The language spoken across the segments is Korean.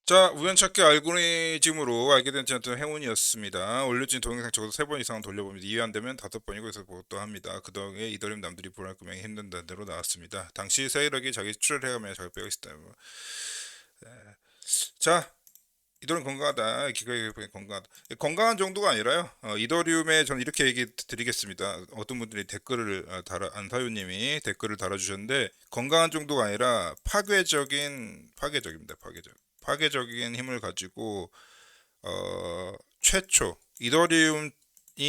자, 우연찮게 알고리즘으로 알게 된 저한테 행운이었습니다. 올려진 동영상 적어도 3번 이상 돌려봅니다. 이해 안 되면 5번이고 그래서 그것도 합니다. 그 덕에 이더리움 남들이 불안할 금액이 힘든다는 대로 나왔습니다. 당시 세일하게 자기 출혈 해가며 자기 빼고 있었다. 자, 이더리움 건강하다. 기가에 건강하다. 건강한 정도가 아니라요. 이더리움에 저는 이렇게 얘기 드리겠습니다. 어떤 분들이 댓글을 안사유님이 댓글을 달아주셨는데 건강한 정도가 아니라 파괴적입니다. 파괴적인 힘을 가지고 최초 이더리움이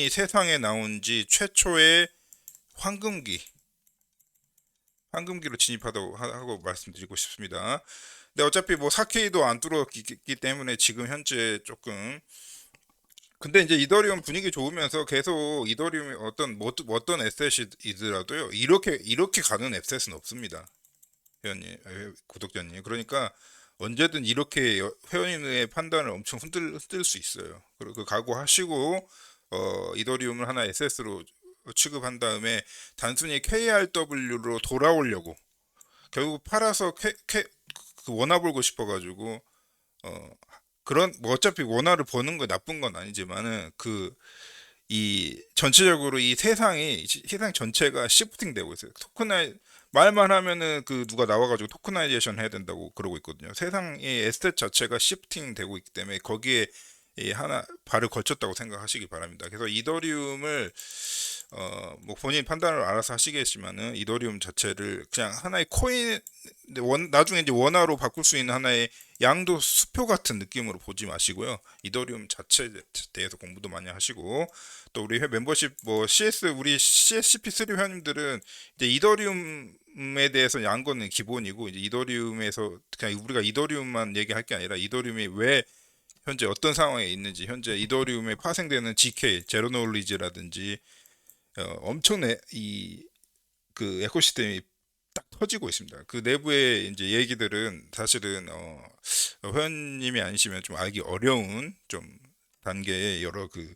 세상에 나온 지 최초의 황금기 황금기로 진입하다고 하고 말씀드리고 싶습니다. 근데 어차피 뭐 4K도 안 뚫었기 때문에 지금 현재 조금 근데 이제 이더리움 분위기 좋으면서 계속 이더리움이 어떤 에셋이더라도요 이렇게 가는 에셋은 없습니다. 구독자님. 그러니까 언제든 이렇게 회원님의 판단을 엄청 흔들 수 있어요. 그리고 그 각오하시고 이더리움을 하나 SS로 취급한 다음에 단순히 KRW로 돌아오려고 결국 팔아서 그 원화 벌고 싶어가지고 어, 그런 뭐 어차피 원화를 버는 거 나쁜 건 아니지만은 이 전체적으로 이 세상 전체가 시프팅 되고 있어요. 말만 하면은 그 누가 나와가지고 토크나이제이션 해야 된다고 그러고 있거든요. 세상의 에스tet 자체가 시프팅 되고 있기 때문에 거기에 이 하나 발을 걸쳤다고 생각하시기 바랍니다. 그래서 이더리움을 뭐 본인 판단을 알아서 하시겠지만은 이더리움 자체를 그냥 하나의 코인 나중에 이제 원화로 바꿀 수 있는 하나의 양도 수표 같은 느낌으로 보지 마시고요. 이더리움 자체에 대해서 공부도 많이 하시고 또 우리 멤버십 뭐 우리 CSCP3 회원님들은 이제 이더리움에 대해서 양 거는 기본이고 이제 이더리움에서 그냥 우리가 이더리움만 얘기할 게 아니라 이더리움이 왜 현재 어떤 상황에 있는지 현재 이더리움에 파생되는 GK 제로 노리지라든지 엄청난 그 에코시스템이 딱 터지고 있습니다. 그 내부의 이제 얘기들은 사실은 회원님이 아니시면 좀 알기 어려운 좀 단계의 여러 그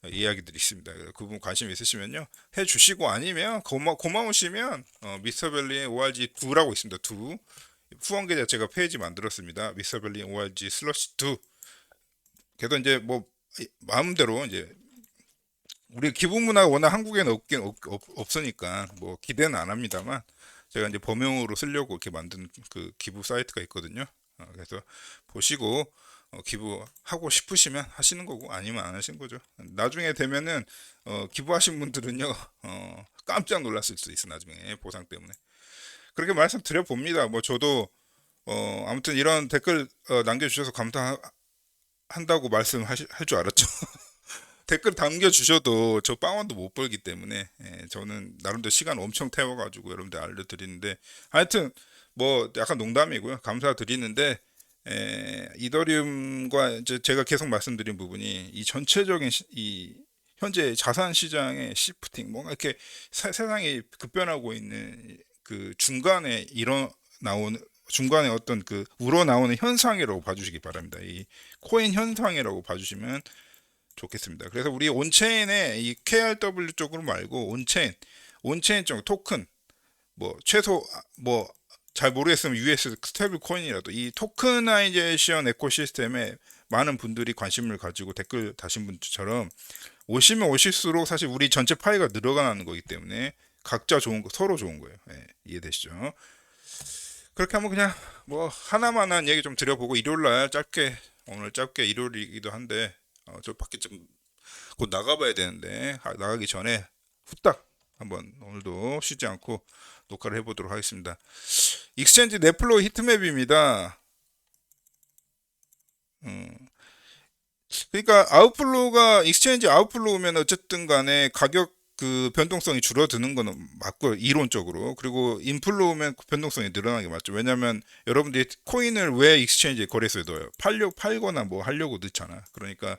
이야기들이 있습니다. 그 부분 관심 있으시면요 해 주시고 아니면 고마우시면 미스터벨리의 ORG2라고 있습니다. 2 후원 계좌 제가 페이지 만들었습니다. 미스터벨리 ORG 슬러시 2 그래서 이제 뭐 마음대로 이제 우리 기부 문화가 워낙 한국에는 없으니까 뭐 기대는 안 합니다만 제가 이제 범용으로 쓰려고 이렇게 만든 그 기부 사이트가 있거든요. 그래서 보시고 기부하고 싶으시면 하시는 거고 아니면 안 하시는 거죠. 나중에 되면은 기부하신 분들은요 깜짝 놀랐을 수 있어 나중에 보상 때문에 그렇게 말씀드려 봅니다. 뭐 저도 아무튼 이런 댓글 남겨주셔서 감사한다고 말씀할 줄 알았죠. 댓글 남겨주셔도 저 빵원도 못 벌기 때문에 저는 나름대로 시간 엄청 태워가지고 여러분들 알려드리는데 하여튼 뭐 약간 농담이고요. 감사드리는데 이더리움과 이제 제가 계속 말씀드린 부분이 이 전체적인 이 현재 자산 시장의 시프팅 뭔가 이렇게 세상이 급변하고 있는 그 중간에 어떤 그 우러나오는 현상이라고 봐주시기 바랍니다. 이 코인 현상이라고 봐주시면 좋겠습니다. 그래서 우리 온체인의 이 KRW 쪽으로 말고 온체인 쪽 토큰 뭐 최소 뭐 잘 모르겠으면 US 스테이블 코인이라도 이 토크나이제이션 에코시스템에 많은 분들이 관심을 가지고 댓글 다신 분처럼 오시면 오실수록 사실 우리 전체 파이가 늘어가는 거기 때문에 각자 좋은 거 서로 좋은 거예요. 이해되시죠? 그렇게 한번 그냥 뭐 하나만한 얘기 좀 드려보고 일요일날 오늘 짧게 일요일이기도 한데 저 밖에 좀 곧 나가봐야 되는데 나가기 전에 후딱 한번 오늘도 쉬지 않고 녹화를 해보도록 하겠습니다. 익스체인지 넷플로 히트맵입니다. 음, 그러니까 아웃플로우가 익스체인지 아웃플로우면 어쨌든 간에 가격 그 변동성이 줄어드는 거는 맞고 이론적으로 그리고 인플로우면 그 변동성이 늘어나는 게 맞죠. 왜냐하면 여러분들이 코인을 왜 익스체인지 거래소에 넣어요? 팔거나 뭐 하려고 넣잖아. 그러니까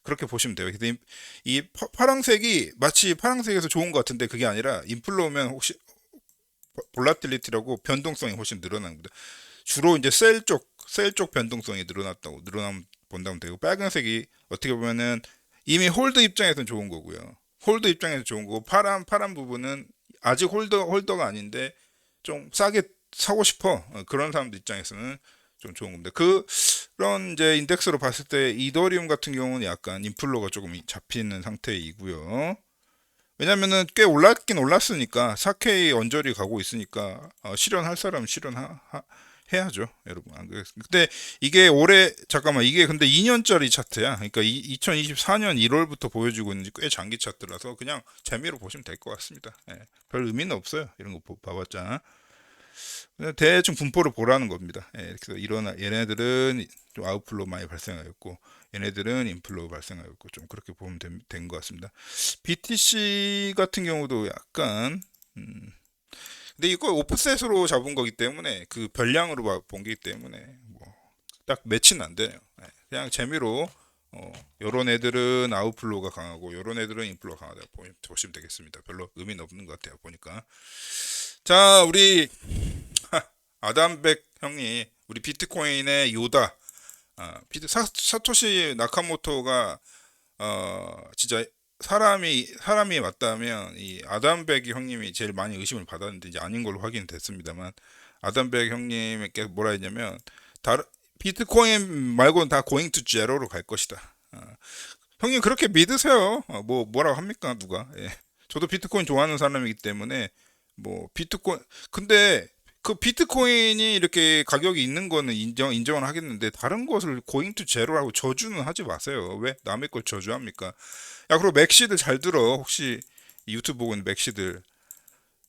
그렇게 보시면 돼요. 그래서 이 파란색이 마치 파란색에서 좋은 것 같은데 그게 아니라 인플로우면 혹시 볼라틸리티라고 변동성이 훨씬 늘어나는 겁니다. 주로 이제 셀 쪽 변동성이 늘어나면 본다면 되고 빨간색이 어떻게 보면은 이미 홀드 입장에서는 좋은 거고요. 홀드 입장에서 좋은 거고 파란 부분은 아직 홀더가 아닌데 좀 싸게 사고 싶어 그런 사람들 입장에서는 좀 좋은 겁니다. 그런 이제 인덱스로 봤을 때 이더리움 같은 경우는 약간 인플로가 조금 잡히는 상태이고요. 왜냐면은 꽤 올랐긴 올랐으니까 4K 언저리 가고 있으니까 실현할 사람 실현해야죠, 여러분. 안 근데 이게 올해 잠깐만 이게 근데 2년짜리 차트야. 그러니까 2024년 1월부터 보여주고 있는지 꽤 장기 차트라서 그냥 재미로 보시면 될 것 같습니다. 예, 별 의미는 없어요. 이런 거 봐봤자. 그냥 대충 분포를 보라는 겁니다. 예, 그래서 이런 얘네들은 좀 아웃플로우 많이 발생하였고 얘네들은 인플로우 발생하였고 좀 그렇게 보면 된 것 같습니다. BTC 같은 경우도 약간 근데 이거 오프셋으로 잡은 거기 때문에 그 별량으로 본 거기 때문에 뭐 딱 매치는 안 돼요. 예, 그냥 재미로 요런 애들은 아웃플로우가 강하고 요런 애들은 인플로우가 강하다 보시면 되겠습니다. 별로 의미는 없는 것 같아요 보니까. 자, 우리 아담백 형이 우리 비트코인의 요다. 사토시 나카모토가 진짜 사람이 맞다면 이 아담백 형님이 제일 많이 의심을 받았는데 이제 아닌 걸로 확인됐습니다만 아담백 형님께 뭐라 했냐면 다른 비트코인 말고는 다 고잉 투 제로로 갈 것이다. 형님 그렇게 믿으세요. 뭐라고 합니까 누가? 예. 저도 비트코인 좋아하는 사람이기 때문에 뭐 비트코인 근데 그 비트코인이 이렇게 가격이 있는 거는 인정은 하겠는데 다른 것을 고잉 투 제로라고 저주는 하지 마세요. 왜 남의 걸 저주합니까? 야, 그리고 맥시들 잘 들어. 혹시 유튜브 보고 있는 맥시들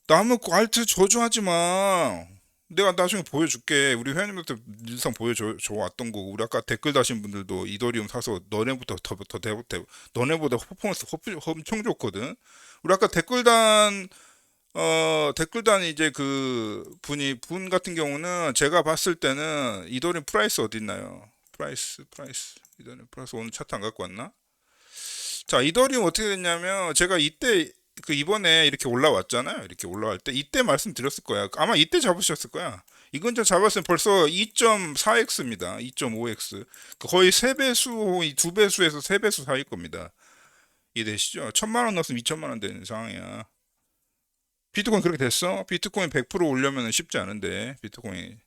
남의 거 알트 저주하지 마. 내가 나중에 보여줄게. 우리 회원님한테 일상 보여줘 왔던 거고 우리 아까 댓글 다신 분들도 이더리움 사서 너네보다 너네보다 퍼포먼스 엄청 좋거든. 우리 아까 댓글단 이제 그 분 같은 경우는 제가 봤을 때는 이더리움 프라이스 어디 있나요? 프라이스. 이더리움 프라이스 오늘 차트 안 갖고 왔나? 자, 이더리움 어떻게 됐냐면 제가 이때 그 이번에 이렇게 올라왔잖아요. 이렇게 올라갈 때 이때 말씀드렸을 거야. 아마 이때 잡으셨을 거야. 이건 저 잡았으면 벌써 2.4x입니다. 2.5x. 거의 3배수, 2배수에서 3배수 사이일 겁니다. 이해되시죠? 1,000만 원 넣었으면 2천만 원 되는 상황이야. 비트코인 그렇게 됐어? 비트코인 100% 올려면 쉽지 않은데 비트코인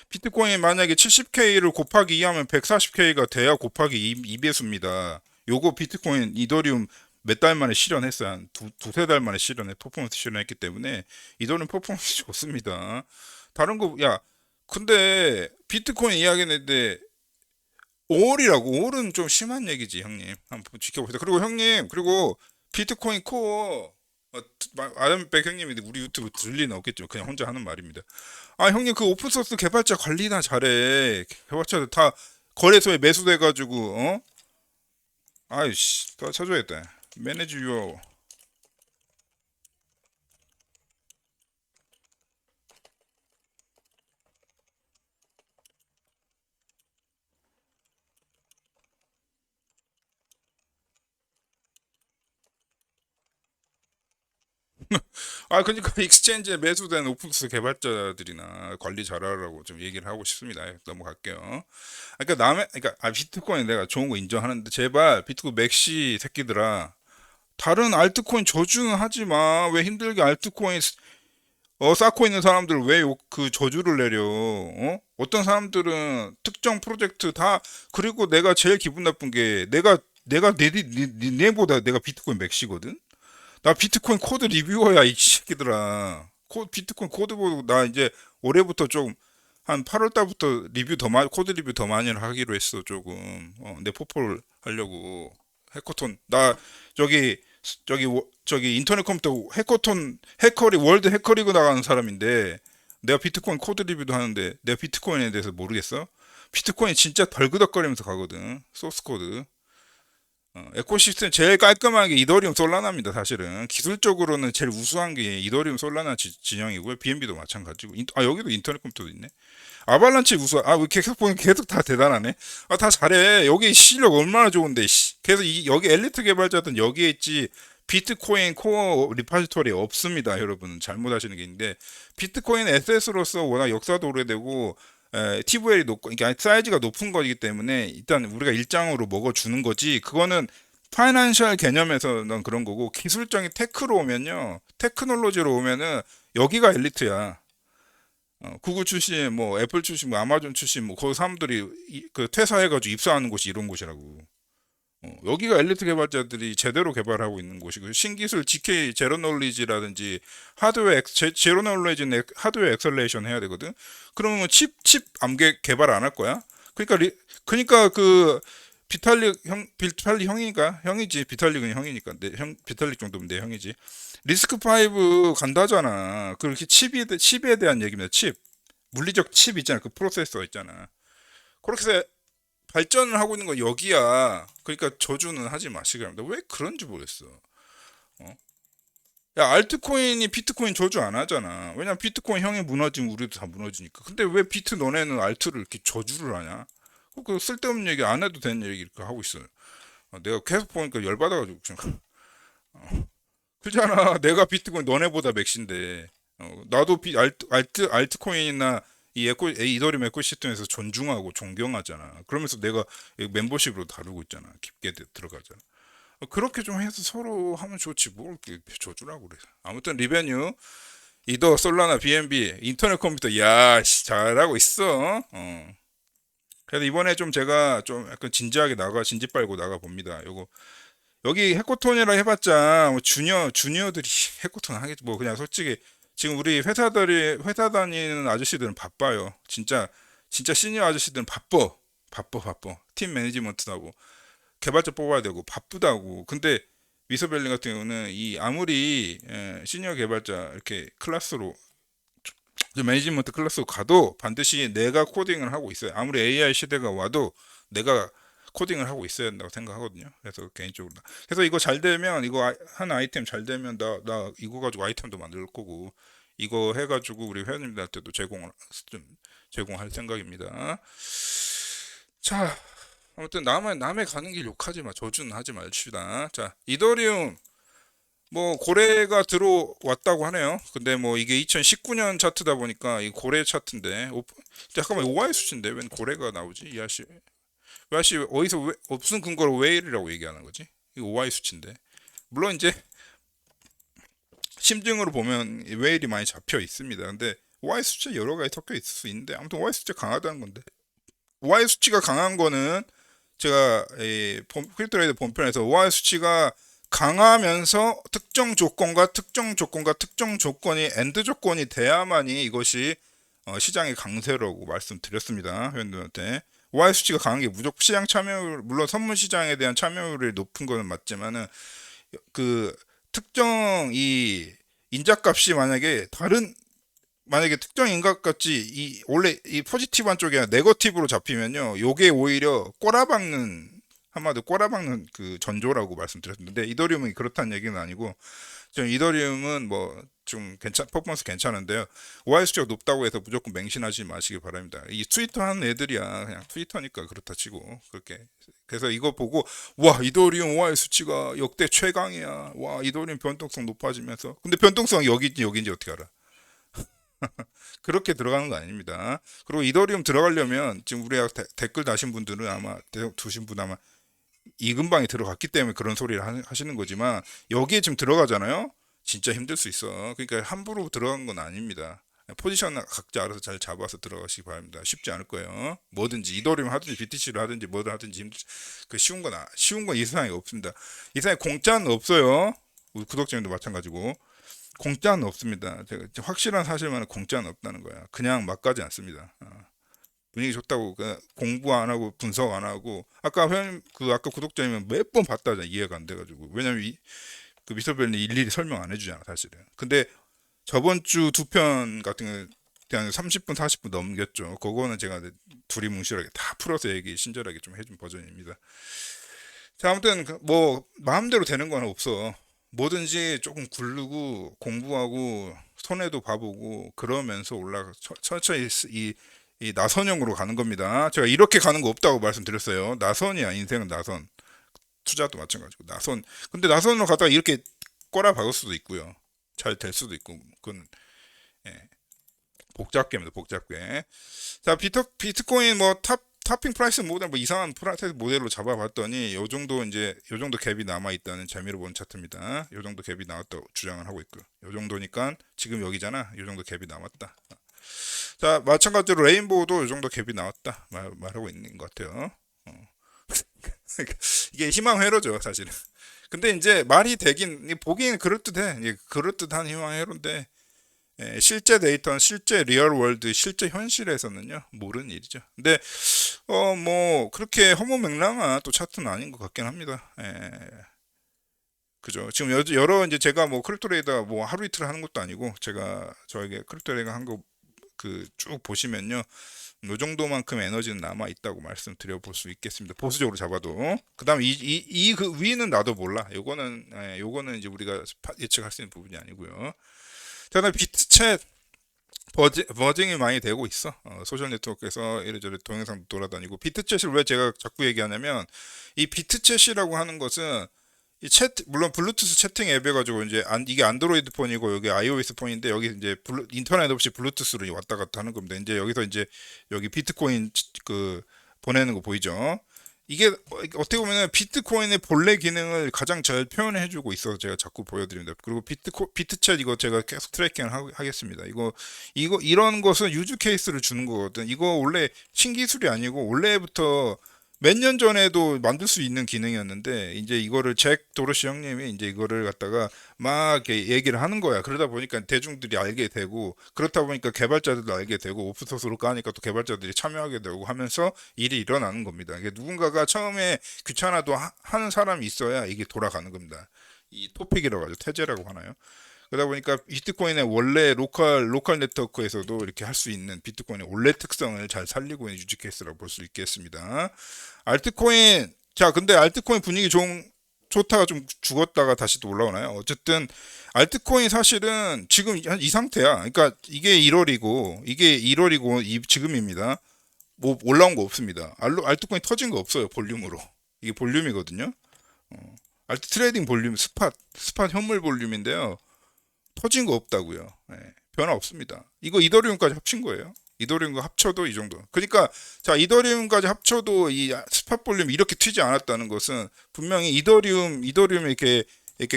비트코인 만약에 70K를 곱하기 2 하면 140K가 돼야 곱하기 2배수입니다. 요거 비트코인 이더리움 몇 달 만에 실현했어요. 한 두세 달 만에 퍼포먼스 실현했기 때문에 이더리움 퍼포먼스 좋습니다. 다른 거, 야, 근데 비트코인 이야기했는데 5월이라고 5월은 좀 심한 얘기지, 형님. 한번 지켜보세요. 그리고 형님, 그리고 비트코인 코어 아담백 형님이 우리 유튜브 들을 리는 없겠죠. 그냥 혼자 하는 말입니다. 아 형님 그 오픈소스 개발자 관리나 잘해. 개발자들 다 거래소에 매수돼가지고 아이씨 다 찾아야겠다. 매니지 유어 그러니까 익스체인지에 매수된 오픈소스 개발자들이나 관리 잘하라고 좀 얘기를 하고 싶습니다. 넘어갈게요. 그러니까 비트코인 내가 좋은 거 인정하는데 제발 비트코인 맥시 새끼들아 다른 알트코인 저주는 하지 마. 왜 힘들게 알트코인 쌓고 있는 사람들 왜 그 저주를 내려? 어떤 사람들은 특정 프로젝트 다 그리고 내가 제일 기분 나쁜 게 내가 내보다 내가 비트코인 맥시거든. 나 비트코인 코드 리뷰어야 이 새끼들아. 비트코인 코드 보고 나 이제 올해부터 좀 한 8월 달부터 코드 리뷰 더 많이 하기로 했어 조금. 내 포폴 하려고 해커톤 나 저기 저기 인터넷 컴퓨터 해커리 월드 해커리그 나가는 사람인데 내가 비트코인 코드 리뷰도 하는데 내가 비트코인에 대해서 모르겠어? 비트코인 진짜 덜그덕거리면서 가거든 소스 코드. 에코시스템 제일 깔끔한 게 이더리움 솔라나입니다. 사실은 기술적으로는 제일 우수한 게 이더리움 솔라나 진영이고요. BNB도 마찬가지고 여기도 인터넷 컴퓨터도 있네. 아발란치 우수. 왜 계속 보니 계속 다 대단하네. 다 잘해. 여기 실력 얼마나 좋은데. 그래서 여기 엘리트 개발자든 여기에 있지. 비트코인 코어 리파지토리 없습니다. 여러분 잘못 하시는 게 있는데 비트코인 SS로서 워낙 역사도 오래되고 TVL이 높고 그러니까 사이즈가 높은 거기 때문에 일단 우리가 일장으로 먹어주는 거지. 그거는 파이낸셜 개념에서는 그런 거고 기술적인 테크로 오면요. 테크놀로지로 오면은 여기가 엘리트야. 구글 출신, 뭐 애플 출신, 뭐 아마존 출신, 뭐 거기 사람들이 그 퇴사해가지고 입사하는 곳이 이런 곳이라고. 여기가 엘리트 개발자들이 제대로 개발하고 있는 곳이고 신기술 GK 제로 놀리지라든지 제로 놀리지는 하드웨어 엑셀레이션 해야 되거든. 그러면 칩 암개 개발 안 할 거야? 그러니까 그 비탈릭 형이니까 형이지. 비탈릭은 형이니까 비탈릭 정도면 내 형이지. 리스크 5 간다잖아. 그렇게 칩에 대한 얘기입니다. 칩 물리적 칩 있잖아. 그 프로세서 있잖아. 그렇게 해서 발전을 하고 있는 건 여기야. 그러니까 저주는 하지 마시기 바랍니다. 왜 그런지 모르겠어. 어? 야, 알트코인이 비트코인 저주 안 하잖아. 왜냐면 비트코인 형이 무너지면 우리도 다 무너지니까. 근데 왜 비트 너네는 알트를 이렇게 저주를 하냐? 그 쓸데없는 얘기 안 해도 되는 얘기 이렇게 하고 있어요. 내가 계속 보니까 열받아가지고 지금. 그잖아. 내가 비트코인 너네보다 맥신데. 나도 알트코인이나 이더리움 에코시스템에서 존중하고 존경하잖아. 그러면서 내가 멤버십으로 다루고 있잖아. 깊게 들어가잖아. 그렇게 좀 해서 서로 하면 좋지. 뭘 이렇게 저주라고 그래. 아무튼 리베뉴, 이더, 솔라나, BNB, 인터넷 컴퓨터, 야, 씨, 잘하고 있어. 그래서 이번에 좀 제가 좀 약간 진지하게 진지 빨고 나가 봅니다. 여기 해코톤이라 해봤자 뭐 주니어들이 해코톤 하겠지. 뭐 그냥 솔직히 지금 우리 회사 다니는 아저씨들은 바빠요. 진짜 시니어 아저씨들은 바빠. 팀 매니지먼트하고 개발자 뽑아야 되고 바쁘다고. 근데 미서벨링 같은 경우는 이 아무리 시니어 개발자 이렇게 클래스로 매니지먼트 클래스로 가도 반드시 내가 코딩을 하고 있어요. 아무리 AI 시대가 와도 내가 코딩을 하고 있어야 된다고 생각하거든요. 그래서 개인적으로 그래서 이거 잘 되면 한 아이템 잘 되면 나 이거 가지고 아이템도 만들 거고 이거 해가지고 우리 회원님들한테도 제공할 생각입니다. 자, 아무튼 남의 가는 길 욕하지 마. 저주는 하지 말시다. 자, 이더리움 뭐 고래가 들어왔다고 하네요. 근데 뭐 이게 2019년 차트다 보니까 이 고래 차트인데 잠깐만 오아이 수치인데 웬 고래가 나오지? 이 아씨 어디서 무슨 근거로 웨일이라고 얘기하는 거지? 이거 오아이 수치인데 물론 이제 심증으로 보면 웨일이 많이 잡혀 있습니다. 근데 오아이 수치 여러 가지 섞여 있을 수 있는데 아무튼 오아이 수치 강하다는 건데 오아이 수치가 강한 거는 제가 크립토레이더 본편에서 오아이 수치가 강하면서 특정 조건이 엔드 조건이 돼야만이 이것이 시장의 강세라고 말씀드렸습니다. 회원들한테. OI 수치가 강한 게 무조건 시장 참여율, 물론 선물 시장에 대한 참여율이 높은 거는 맞지만은 그 특정 이 인자값이 만약에 특정 인간값이 원래 이 포지티브한 쪽이 아니라 네거티브로 잡히면요, 요게 오히려 한마디로 꼬라박는 그 전조라고 말씀드렸는데 이더리움은 그렇다는 얘기는 아니고 좀 이더리움은 뭐 좀 퍼포먼스 괜찮은데요. OI 수치가 높다고 해서 무조건 맹신하지 마시기 바랍니다. 이 트위터 하는 애들이야. 그냥 트위터니까 그렇다 치고 그렇게. 그래서 이거 보고 와 이더리움 OI 수치가 역대 최강이야. 와 이더리움 변동성 높아지면서 근데 변동성 여기인지 어떻게 알아? 그렇게 들어가는 거 아닙니다. 그리고 이더리움 들어가려면 지금 우리가 댓글 다신 분들은 두신 분 아마 이근방에 들어갔기 때문에 그런 소리를 하시는 거지만 여기에 지금 들어가잖아요. 진짜 힘들 수 있어. 그러니까 함부로 들어간 건 아닙니다. 포지션 각자 알아서 잘 잡아서 들어가시기 바랍니다. 쉽지 않을 거예요. 뭐든지 이더리움 하든지 BTC를 하든지 뭐든 하든지 쉬운 건 이 세상에 없습니다. 이 세상에 공짜는 없어요. 우리 구독자님도 마찬가지고 공짜는 없습니다. 제가 확실한 사실만은 공짜는 없다는 거야. 그냥 막 가지 않습니다. 분위기 좋다고 공부 안 하고 분석 안 하고 아까 구독자님은 몇 번 봤다잖아. 이해가 안 돼가지고 왜냐면 그 미스터벨리 일일이 설명 안 해주잖아 사실은. 근데 저번 주 두 편 같은 경우 그냥 30분 40분 넘겼죠. 그거는 제가 두리뭉실하게 다 풀어서 친절하게 좀 해준 버전입니다. 자, 아무튼 뭐 마음대로 되는 건 없어. 뭐든지 조금 굴르고 공부하고 손해도 봐보고 그러면서 천천히 이 나선형으로 가는 겁니다. 제가 이렇게 가는 거 없다고 말씀드렸어요. 나선이야. 인생은 나선. 투자도 마찬가지고 나선. 근데 나선으로 가다가 이렇게 꼬라박을 수도 있고요. 잘 될 수도 있고 그건 예, 복잡계입니다. 복잡계. 자, 비트코인 뭐 탑핑 프라이스 모델 뭐 이상한 프라이스 모델로 잡아봤더니 요 정도 갭이 남아 있다는 재미로 본 차트입니다. 요 정도 갭이 나왔다고 주장을 하고 있고요. 요 정도니까 지금 여기잖아. 요 정도 갭이 남았다. 자, 마찬가지로 레인보우도 이 정도 갭이 나왔다 말하고 있는 것 같아요. 어. 이게 희망 회로죠, 사실은. 근데 이제 말이 되긴 보기에는 그럴듯해. 이게 그럴듯한 희망 회로인데 실제 데이터는 실제 리얼 월드 실제 현실에서는요 모르는 일이죠. 근데 뭐 그렇게 허무맹랑한 또 차트는 아닌 것 같긴 합니다. 그죠. 지금 여러 이제 제가 뭐 크립토레이더 뭐 하루 이틀 하는 것도 아니고 제가 저에게 크립토레이더 한 거 그 쭉 보시면요. 요 정도만큼 에너지는 남아 있다고 말씀드려 볼 수 있겠습니다. 보수적으로 잡아도. 그다음 이 그 위는 나도 몰라. 요거는 이제 우리가 예측할 수 있는 부분이 아니고요. 자, 그다음 비트챗 버징이 많이 되고 있어. 소셜 네트워크에서 이래저래 동영상 돌아다니고 비트챗을 왜 제가 자꾸 얘기하냐면 이 비트챗이라고 하는 것은 이 물론 블루투스 채팅 앱 해가지고 이제 이게 안드로이드 폰이고 여기 iOS 폰인데 여기 이제 인터넷 없이 블루투스로 왔다 갔다 하는 겁니다. 이제 여기서 이제 여기 비트코인 그 보내는 거 보이죠? 이게 어떻게 보면 비트코인의 본래 기능을 가장 잘 표현해주고 있어서 제가 자꾸 보여드립니다. 그리고 비트챗 이거 제가 계속 트래킹을 하겠습니다. 이거 이런 것은 유즈 케이스를 주는 거거든. 이거 원래 신기술이 아니고 원래부터 몇 년 전에도 만들 수 있는 기능이었는데 이제 이거를 잭 도로시 형님이 이제 이거를 갖다가 막 이렇게 얘기를 하는 거야. 그러다 보니까 대중들이 알게 되고 그렇다 보니까 개발자들도 알게 되고 오픈소스로 까니까 또 개발자들이 참여하게 되고 하면서 일이 일어나는 겁니다. 이게 누군가가 처음에 귀찮아도 하는 사람이 있어야 이게 돌아가는 겁니다. 이 토픽이라고 하죠. 태제라고 하나요? 그러다 보니까 비트코인의 원래 로컬 네트워크에서도 이렇게 할 수 있는 비트코인의 원래 특성을 잘 살리고 있는 유지 케이스라고 볼 수 있겠습니다. 알트코인, 자, 근데 알트코인 분위기 좋다가 좀 죽었다가 다시 또 올라오나요? 어쨌든 알트코인 사실은 지금 이 상태야. 그러니까 이게 1월이고 지금입니다. 뭐 올라온 거 없습니다. 알트코인 터진 거 없어요. 볼륨으로. 이게 볼륨이거든요. 알트 트레이딩 볼륨 스팟 현물 볼륨인데요. 터진 거 없다고요. 변화 없습니다. 이거 이더리움까지 합친 거예요. 이더리움과 합쳐도 이 정도. 그러니까 자 이더리움까지 합쳐도 이 스팟 볼륨이 이렇게 튀지 않았다는 것은 분명히 이더리움이 이렇게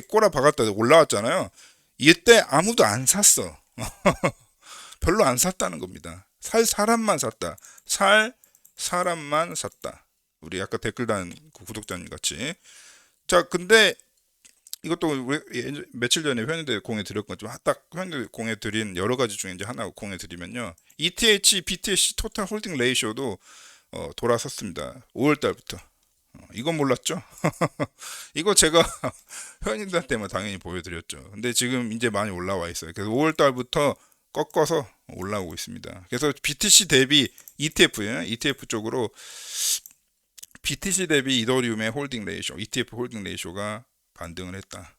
꼬라 박았다 올라왔잖아요. 이때 아무도 안 샀어. 별로 안 샀다는 겁니다. 살 사람만 샀다. 살 사람만 샀다. 우리 아까 댓글 단 구독자님 같이. 자, 근데 이것도 며칠 전에 회원들 공유 드렸건 딱 회원들 공유 드린 여러 가지 중에 이제 하나 공유 드리면요. ETH, BTC 토탈 홀딩 레이쇼도 돌아섰습니다. 5월 달부터. 이건 몰랐죠? 이거 제가 회원님들한테만 당연히 보여드렸죠. 근데 지금 이제 많이 올라와 있어요. 그래서 5월 달부터 꺾어서 올라오고 있습니다. 그래서 BTC 대비 ETF예요. ETF 쪽으로 BTC 대비 이더리움의 홀딩 레이쇼, ETF 홀딩 레이쇼가 반등을 했다.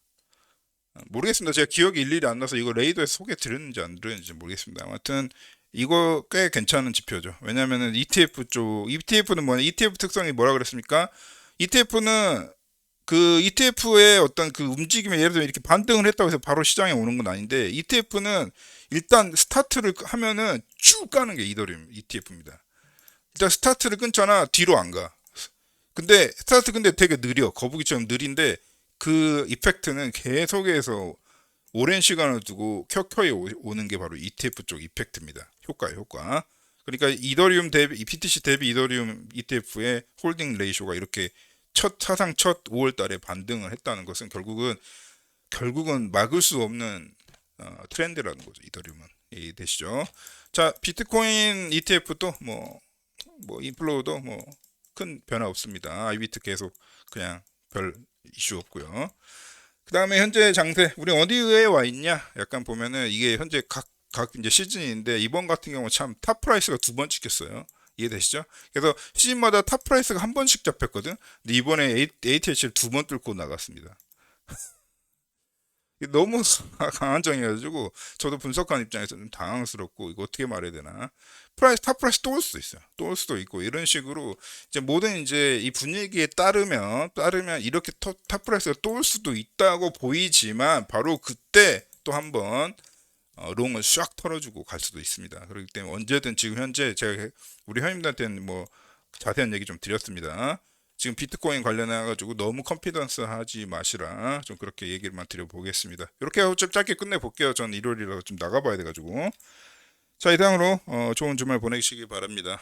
모르겠습니다. 제가 기억이 일일이 안 나서 이거 레이더에서 소개 드렸는지 안 드렸는지 모르겠습니다. 아무튼 이거 꽤 괜찮은 지표죠. 왜냐면은 ETF는 뭐냐? ETF 특성이 뭐라 그랬습니까? ETF는 그 ETF의 어떤 그 움직임에 예를 들어 이렇게 반등을 했다고 해서 바로 시장에 오는 건 아닌데 ETF는 일단 스타트를 하면은 쭉 가는 게 이더리움 ETF입니다. 일단 스타트를 끊잖아. 뒤로 안 가. 근데 되게 느려. 거북이처럼 느린데 그 이펙트는 계속해서 오랜 시간을 두고 켜켜이 오는 게 바로 ETF 쪽 이펙트입니다. 효과. 그러니까 이더리움 대비 BTC 대비 이더리움 ETF의 홀딩 레이쇼가 이렇게 사상 첫 5월 달에 반등을 했다는 것은 결국은 막을 수 없는 트렌드라는 거죠. 이더리움은. 이해되시죠? 자, 비트코인 ETF도 뭐 인플로우도 뭐 큰 변화 없습니다. 아이비트 계속 그냥 별 이슈 없고요. 그 다음에 현재 장세, 우리 어디에 와 있냐? 약간 보면은 이게 현재 각 이제 시즌인데 이번 같은 경우 참 탑 프라이스가 두 번 찍혔어요. 이해되시죠? 그래서 시즌마다 탑 프라이스가 한 번씩 잡혔거든. 근데 이번에 ATH를 두 번 뚫고 나갔습니다. 너무 강한 정이어가지고 저도 분석하는 입장에서 좀 당황스럽고 이거 어떻게 말해야 되나. 탑 프라이스 또 올 수도 있어요. 또 올 수도 있고 이런 식으로 이제 모든 이제 이 분위기에 따르면 이렇게 탑 프라이스가 또 올 수도 있다고 보이지만 바로 그때 또 한번 롱을 쫙 털어주고 갈 수도 있습니다. 그렇기 때문에 언제든 지금 현재 제가 우리 회원님들한테는 뭐 자세한 얘기 좀 드렸습니다. 지금 비트코인 관련해가지고 너무 컨피던스 하지 마시라 좀 그렇게 얘기를만 드려보겠습니다. 이렇게 하고 좀 짧게 끝내볼게요. 전 일요일이라서 좀 나가봐야 돼가지고. 자, 이상으로 좋은 주말 보내시기 바랍니다.